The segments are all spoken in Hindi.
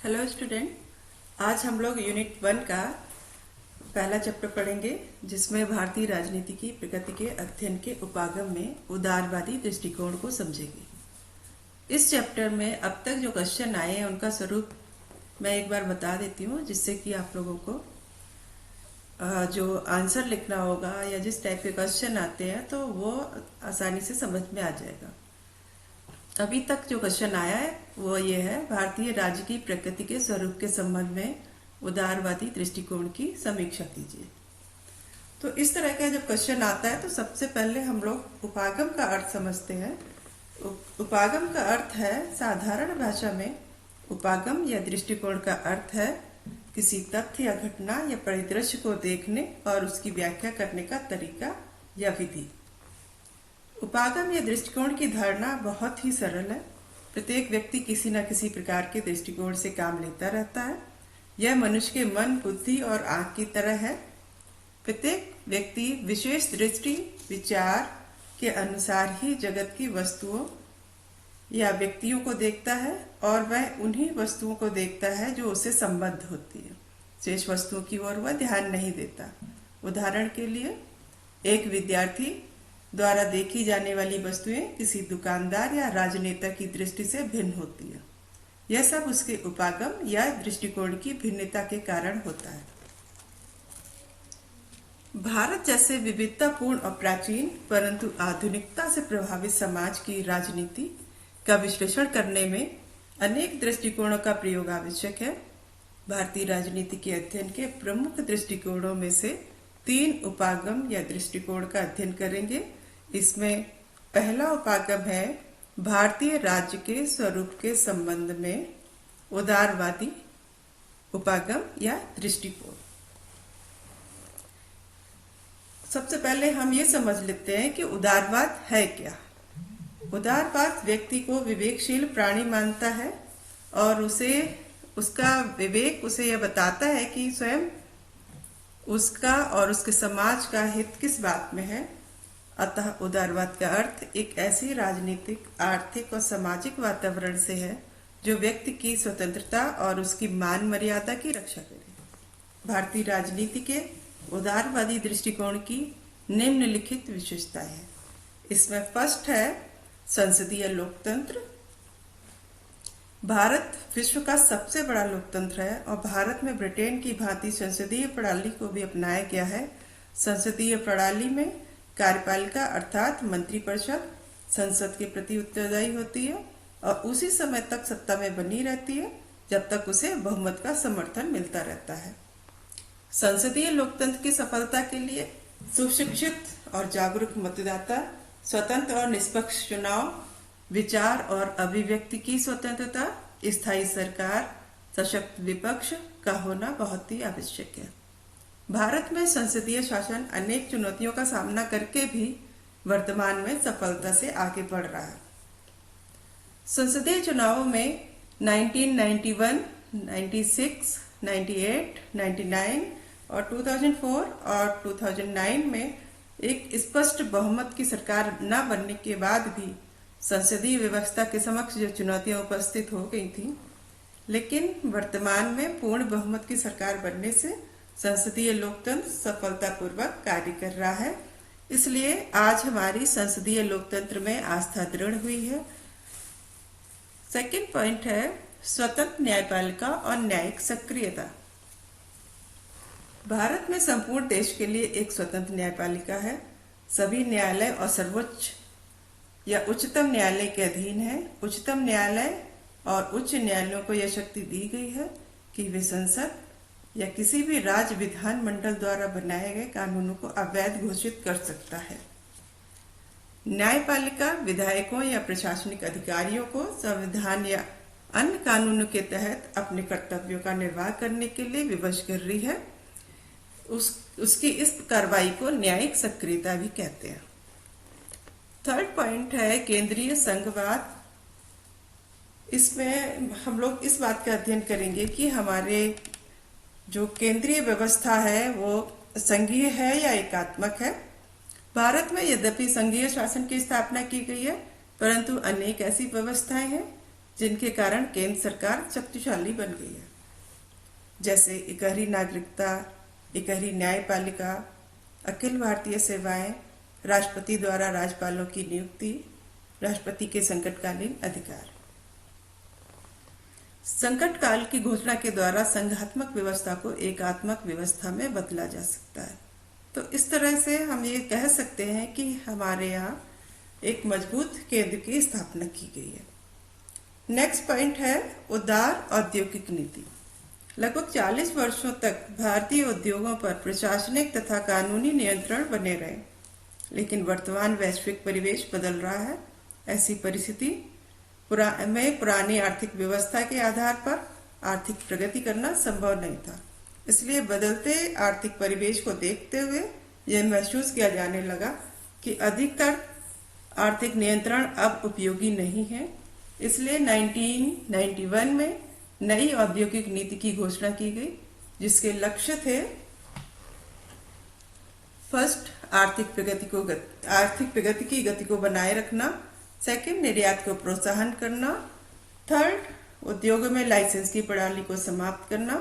हेलो स्टूडेंट, आज हम लोग यूनिट 1 का पहला चैप्टर पढ़ेंगे जिसमें भारतीय राजनीति की प्रगति के अध्ययन के उपागम में उदारवादी दृष्टिकोण को समझेंगे। इस चैप्टर में अब तक जो क्वेश्चन आए हैं उनका स्वरूप मैं एक बार बता देती हूँ, जिससे कि आप लोगों को जो आंसर लिखना होगा या जिस टाइप के क्वेश्चन आते हैं तो वो आसानी से समझ में आ जाएगा। अभी तक जो क्वेश्चन आया है वो ये है, भारतीय राज्य की प्रकृति के स्वरूप के संबंध में उदारवादी दृष्टिकोण की समीक्षा कीजिए। तो इस तरह का जब क्वेश्चन आता है तो सबसे पहले हम लोग उपागम का अर्थ समझते हैं। उपागम का अर्थ है, साधारण भाषा में उपागम या दृष्टिकोण का अर्थ है किसी तथ्य या घटना या परिदृश्य को देखने और उसकी व्याख्या करने का तरीका या विधि। उपागम या दृष्टिकोण की धारणा बहुत ही सरल है। प्रत्येक व्यक्ति किसी न किसी प्रकार के दृष्टिकोण से काम लेता रहता है। यह मनुष्य के मन, बुद्धि और आंख की तरह है। प्रत्येक व्यक्ति विशेष दृष्टि विचार के अनुसार ही जगत की वस्तुओं या व्यक्तियों को देखता है और वह उन्हीं वस्तुओं को देखता है जो उससे संबद्ध होती है। शेष वस्तुओं की ओर वह ध्यान नहीं देता। उदाहरण के लिए, एक विद्यार्थी द्वारा देखी जाने वाली वस्तुएं किसी दुकानदार या राजनेता की दृष्टि से भिन्न होती है। यह सब उसके उपागम या दृष्टिकोण की भिन्नता के कारण होता है। भारत जैसे विविधतापूर्ण और प्राचीन परंतु आधुनिकता से प्रभावित समाज की राजनीति का विश्लेषण करने में अनेक दृष्टिकोणों का प्रयोग आवश्यक है। भारतीय राजनीति के अध्ययन के प्रमुख दृष्टिकोणों में से 3 उपागम या दृष्टिकोण का अध्ययन करेंगे। इसमें पहला उपागम है भारतीय राज्य के स्वरूप के संबंध में उदारवादी उपागम या दृष्टिकोण। सबसे पहले हम ये समझ लेते हैं कि उदारवाद है क्या। उदारवाद व्यक्ति को विवेकशील प्राणी मानता है और उसका विवेक उसे यह बताता है कि स्वयं उसका और उसके समाज का हित किस बात में है। अतः उदारवाद का अर्थ एक ऐसी राजनीतिक, आर्थिक और सामाजिक वातावरण से है जो व्यक्ति की स्वतंत्रता और उसकी मान मर्यादा की रक्षा करे। भारतीय राजनीति के उदारवादी दृष्टिकोण की निम्नलिखित विशेषताएं हैं। इसमें फर्स्ट है संसदीय लोकतंत्र। भारत विश्व का सबसे बड़ा लोकतंत्र है और भारत में ब्रिटेन की भांति संसदीय प्रणाली को भी अपनाया गया है। संसदीय प्रणाली में कार्यपालिका अर्थात मंत्रिपरिषद संसद के प्रति उत्तरदायी होती है और उसी समय तक सत्ता में बनी रहती है जब तक उसे बहुमत का समर्थन मिलता रहता है। संसदीय लोकतंत्र की सफलता के लिए सुशिक्षित और जागरूक मतदाता, स्वतंत्र और निष्पक्ष चुनाव, विचार और अभिव्यक्ति की स्वतंत्रता, स्थायी सरकार, सशक्त विपक्ष का होना बहुत ही आवश्यक है। भारत में संसदीय शासन अनेक चुनौतियों का सामना करके भी वर्तमान में सफलता से आगे बढ़ रहा है। संसदीय चुनावों में 1991, 96, 98, 99 और 2004 और 2009 में एक स्पष्ट बहुमत की सरकार न बनने के बाद भी संसदीय व्यवस्था के समक्ष जो चुनौतियां उपस्थित हो गई थी, लेकिन वर्तमान में पूर्ण बहुमत की सरकार बनने से संसदीय लोकतंत्र सफलतापूर्वक कार्य कर रहा है। इसलिए आज हमारी संसदीय लोकतंत्र में आस्था दृढ़ हुई है। सेकंड पॉइंट है स्वतंत्र न्यायपालिका और न्यायिक सक्रियता। भारत में संपूर्ण देश के लिए एक स्वतंत्र न्यायपालिका है। सभी न्यायालय और सर्वोच्च या उच्चतम न्यायालय के अधीन है। उच्चतम न्यायालय और उच्च न्यायालयों को यह शक्ति दी गई है कि वे संसद या किसी भी राज्य विधान मंडल द्वारा बनाए गए कानूनों को अवैध घोषित कर सकता है। न्यायपालिका विधायकों या प्रशासनिक अधिकारियों को संविधान या अन्य कानूनों के तहत अपने कर्तव्यों का निर्वाह करने के लिए विवश कर रही है। उसकी इस कार्रवाई को न्यायिक सक्रियता भी कहते हैं। थर्ड पॉइंट है केंद्रीय संघवाद। इसमें हम लोग इस बात का अध्ययन करेंगे कि हमारे जो केंद्रीय व्यवस्था है वो संघीय है या एकात्मक है। भारत में यद्यपि संघीय शासन की स्थापना की गई है, परंतु अनेक ऐसी व्यवस्थाएं हैं जिनके कारण केंद्र सरकार शक्तिशाली बन गई है, जैसे इकहरी नागरिकता, इकहरी न्यायपालिका, अखिल भारतीय सेवाएं, राष्ट्रपति द्वारा राज्यपालों की नियुक्ति, राष्ट्रपति के संकटकालीन अधिकार। संकट काल की घोषणा के द्वारा संघात्मक व्यवस्था को एकात्मक व्यवस्था में बदला जा सकता है। तो इस तरह से हम ये कह सकते हैं कि हमारे यहाँ एक मजबूत केंद्र की स्थापना की गई है। नेक्स्ट पॉइंट है उदार औद्योगिक नीति। लगभग 40 वर्षों तक भारतीय उद्योगों पर प्रशासनिक तथा कानूनी नियंत्रण बने रहे, लेकिन वर्तमान वैश्विक परिवेश बदल रहा है। ऐसी परिस्थिति में पुरानी आर्थिक व्यवस्था के आधार पर आर्थिक प्रगति करना संभव नहीं था। इसलिए बदलते आर्थिक परिवेश को देखते हुए यह महसूस किया जाने लगा कि अधिकतर आर्थिक नियंत्रण अब उपयोगी नहीं है। इसलिए 1991 में नई औद्योगिक नीति की घोषणा की गई, जिसके लक्ष्य थे फर्स्ट, आर्थिक प्रगति की गति को बनाए रखना। सेकंड, निर्यात को प्रोत्साहन करना। थर्ड, उद्योगों में लाइसेंस की प्रणाली को समाप्त करना।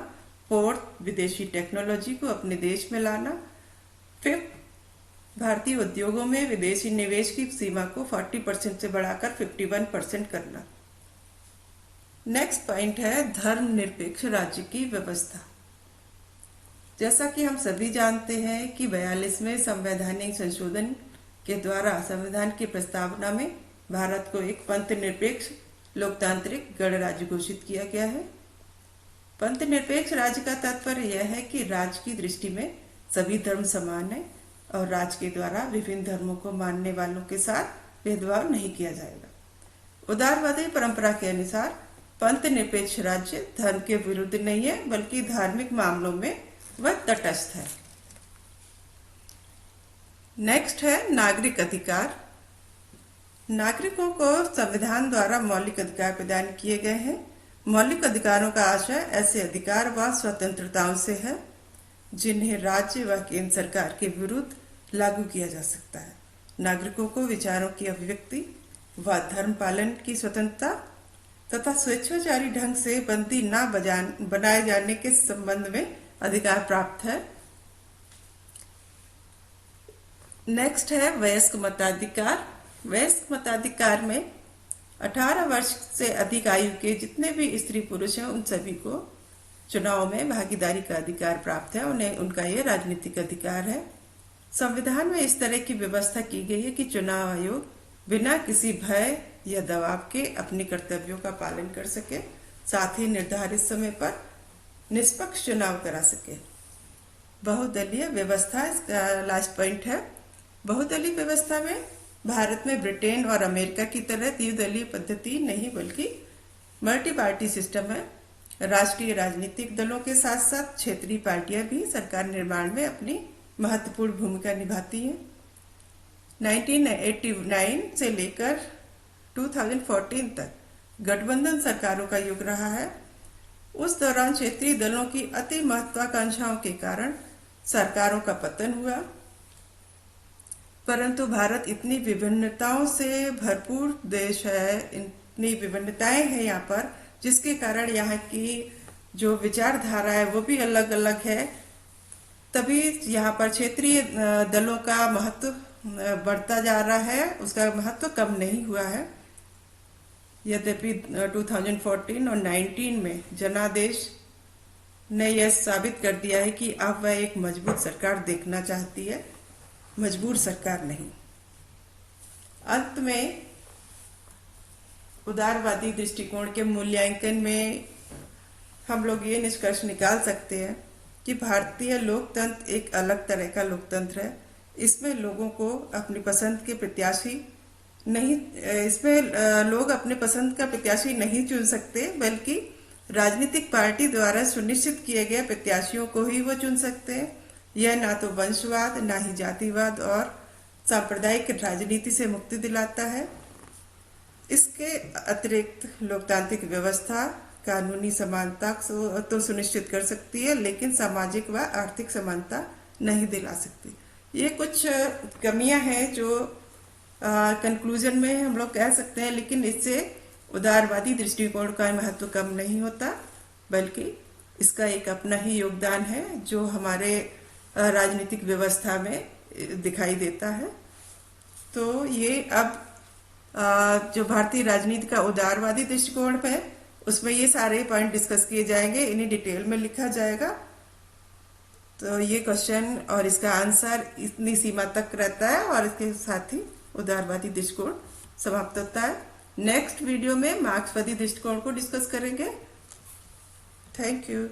फोर्थ, विदेशी टेक्नोलॉजी को अपने देश में लाना। फिफ्थ, भारतीय उद्योगों में विदेशी निवेश की सीमा को 40% से बढ़ाकर 51% करना। नेक्स्ट पॉइंट है धर्मनिरपेक्ष राज्य की व्यवस्था। जैसा कि हम सभी जानते हैं कि 42वें संवैधानिक संशोधन के द्वारा संविधान की प्रस्तावना में भारत को एक पंथ निरपेक्ष लोकतांत्रिक गणराज्य घोषित किया गया है। पंथ निरपेक्ष राज्य का तात्पर्य यह है कि राज्य की दृष्टि में सभी धर्म समान है और राज्य के द्वारा विभिन्न धर्मों को मानने वालों के साथ भेदभाव नहीं किया जाएगा। उदारवादी परंपरा के अनुसार पंथ निरपेक्ष राज्य धर्म के विरुद्ध नहीं है, बल्कि धार्मिक मामलों में वह तटस्थ है। नेक्स्ट है नागरिक अधिकार। नागरिकों को संविधान द्वारा मौलिक अधिकार प्रदान किए गए हैं। मौलिक अधिकारों का आशय ऐसे अधिकार व स्वतंत्रताओं से है जिन्हें राज्य व केंद्र सरकार के विरुद्ध लागू किया जा सकता है। नागरिकों को विचारों की अभिव्यक्ति व धर्म पालन की स्वतंत्रता तथा स्वेच्छाचारी ढंग से बंदी न बनाए जाने के संबंध में अधिकार प्राप्त है। नेक्स्ट है वयस्क मताधिकार। वयस्क मताधिकार में 18 वर्ष से अधिक आयु के जितने भी स्त्री पुरुष हैं उन सभी को चुनाव में भागीदारी का अधिकार प्राप्त है। उन्हें उनका ये राजनीतिक अधिकार है। संविधान में इस तरह की व्यवस्था की गई है कि चुनाव आयोग बिना किसी भय या दबाव के अपने कर्तव्यों का पालन कर सके, साथ ही निर्धारित समय पर निष्पक्ष चुनाव करा सके। बहुदलीय व्यवस्था इसका लास्ट पॉइंट है। बहुदलीय व्यवस्था में भारत में ब्रिटेन और अमेरिका की तरह द्विदलीय पद्धति नहीं, बल्कि मल्टी पार्टी सिस्टम है। राष्ट्रीय राजनीतिक दलों के साथ साथ क्षेत्रीय पार्टियां भी सरकार निर्माण में अपनी महत्वपूर्ण भूमिका निभाती हैं। 1989 से लेकर 2014 तक गठबंधन सरकारों का युग रहा है। उस दौरान क्षेत्रीय दलों की अति महत्वाकांक्षाओं के कारण सरकारों का पतन हुआ, परंतु भारत इतनी विभिन्नताओं से भरपूर देश है, इतनी विभिन्नताएं हैं यहाँ पर, जिसके कारण यहाँ की जो विचारधारा है वो भी अलग अलग है। तभी यहाँ पर क्षेत्रीय दलों का महत्व बढ़ता जा रहा है, उसका महत्व कम नहीं हुआ है। यद्यपि 2014 और 19 में जनादेश ने यह साबित कर दिया है कि अब वह एक मजबूत सरकार देखना चाहती है, मजबूर सरकार नहीं। अंत में उदारवादी दृष्टिकोण के मूल्यांकन में हम लोग ये निष्कर्ष निकाल सकते हैं कि भारतीय लोकतंत्र एक अलग तरह का लोकतंत्र है। इसमें लोगों को अपनी पसंद के प्रत्याशी नहीं, इसमें लोग अपने पसंद का प्रत्याशी नहीं चुन सकते, बल्कि राजनीतिक पार्टी द्वारा सुनिश्चित किए गए प्रत्याशियों को ही वो चुन सकते हैं। यह ना तो वंशवाद, ना ही जातिवाद और सांप्रदायिक राजनीति से मुक्ति दिलाता है। इसके अतिरिक्त लोकतांत्रिक व्यवस्था कानूनी समानता तो सुनिश्चित कर सकती है, लेकिन सामाजिक व आर्थिक समानता नहीं दिला सकती। ये कुछ कमियां हैं जो कंक्लूजन में हम लोग कह सकते हैं, लेकिन इससे उदारवादी दृष्टिकोण का महत्व कम नहीं होता, बल्कि इसका एक अपना ही योगदान है जो हमारे राजनीतिक व्यवस्था में दिखाई देता है। तो ये अब जो भारतीय राजनीति का उदारवादी दृष्टिकोण है उसमें ये सारे पॉइंट डिस्कस किए जाएंगे, इन्हें डिटेल में लिखा जाएगा। तो ये क्वेश्चन और इसका आंसर इतनी सीमा तक रहता है और इसके साथ ही उदारवादी दृष्टिकोण समाप्त होता है। नेक्स्ट वीडियो में मार्क्सवादी दृष्टिकोण को डिस्कस करेंगे। Thank you.